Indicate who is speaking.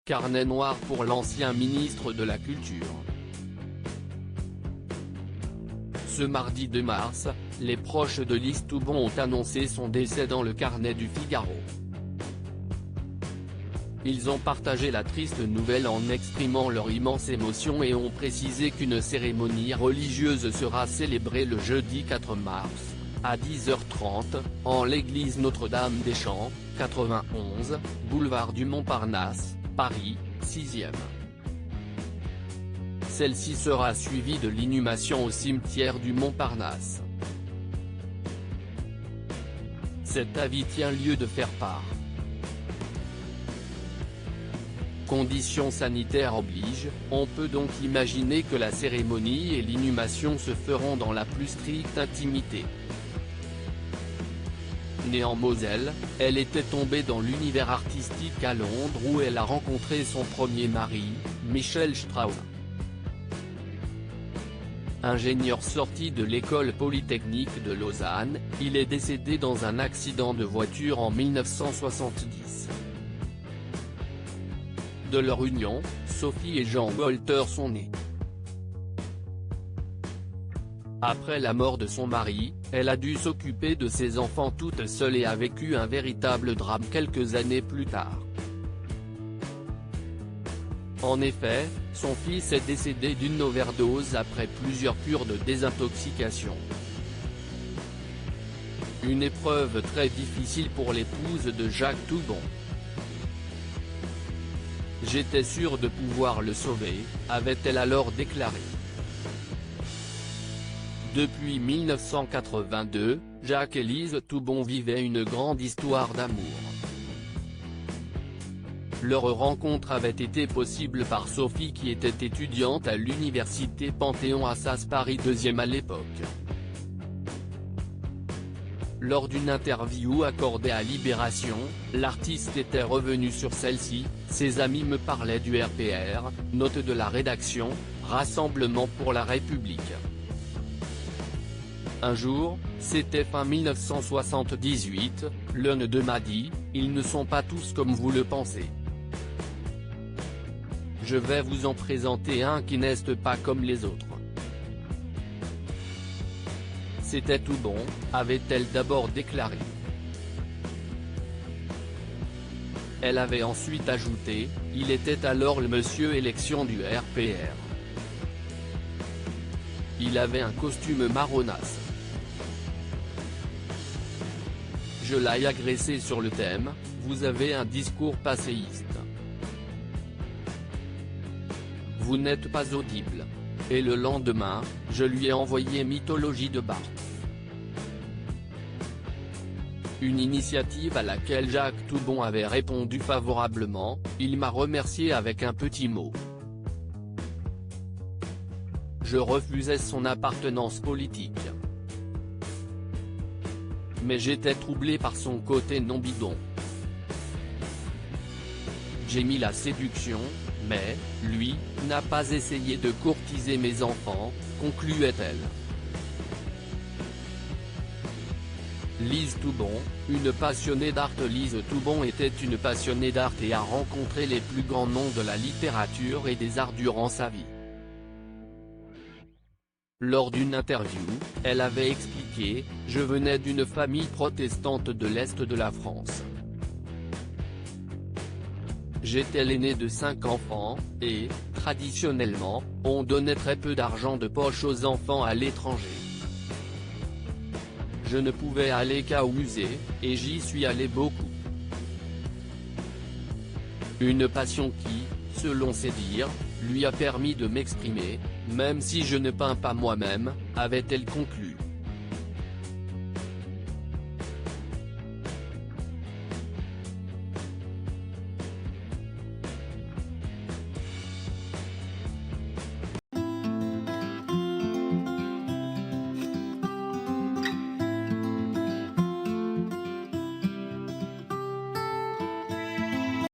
Speaker 1: Carnet noir pour l'ancien ministre de la Culture. Ce mardi 2 mars, les proches de Lise Toubon ont annoncé son décès dans le Carnet du Figaro. Ils ont partagé la triste nouvelle en exprimant leur immense émotion et ont précisé qu'une cérémonie religieuse sera célébrée le jeudi 4 mars, à 10h30, en l'église Notre-Dame-des-Champs, 91, boulevard du Montparnasse, Paris, 6e. Celle-ci sera suivie de l'inhumation au cimetière du Montparnasse. Cet avis tient lieu de faire part. Conditions sanitaires obligent, on peut donc imaginer que la cérémonie et l'inhumation se feront dans la plus stricte intimité. Née en Moselle, elle était tombée dans l'univers artistique à Londres où elle a rencontré son premier mari, Michel Strauss. Ingénieur sorti de l'école polytechnique de Lausanne, il est décédé dans un accident de voiture en 1970. De leur union, Sophie et Jean Wolter sont nés. Après la mort de son mari, elle a dû s'occuper de ses enfants toute seule et a vécu un véritable drame quelques années plus tard. En effet, son fils est décédé d'une overdose après plusieurs cures de désintoxication. Une épreuve très difficile pour l'épouse de Jacques Toubon. « J'étais sûre de pouvoir le sauver », avait-elle alors déclaré. Depuis 1982, Jacques et Lise Toubon vivaient une grande histoire d'amour. Leur rencontre avait été possible par Sophie qui était étudiante à l'université Panthéon-Assas Paris 2e à l'époque. Lors d'une interview accordée à Libération, l'artiste était revenu sur celle-ci. Ses amis me parlaient du RPR, note de la rédaction, Rassemblement pour la République. Un jour, c'était fin 1978, l'un d'eux m'a dit, ils ne sont pas tous comme vous le pensez. Je vais vous en présenter un qui n'est pas comme les autres. C'était Toubon, avait-elle d'abord déclaré. Elle avait ensuite ajouté, il était alors le monsieur élection du RPR. Il avait un costume marronasse. Je l'ai agressé sur le thème, vous avez un discours passéiste. Vous n'êtes pas audible. Et le lendemain, je lui ai envoyé Mythologie de Barthes. Une initiative à laquelle Jacques Toubon avait répondu favorablement, il m'a remercié avec un petit mot. Je refusais son appartenance politique. Mais j'étais troublé par son côté non bidon. J'ai mis la séduction, mais, lui, n'a pas essayé de courtiser mes enfants, concluait-elle. Lise Toubon, une passionnée d'art. Lise Toubon était une passionnée d'art et a rencontré les plus grands noms de la littérature et des arts durant sa vie. Lors d'une interview, elle avait expliqué, « Je venais d'une famille protestante de l'Est de la France. J'étais l'aîné de 5 enfants, et, traditionnellement, on donnait très peu d'argent de poche aux enfants à l'étranger. Je ne pouvais aller qu'au musée, et j'y suis allé beaucoup. Une passion qui, selon ses dires, lui a permis de m'exprimer, même si je ne peins pas moi-même », avait-elle conclu.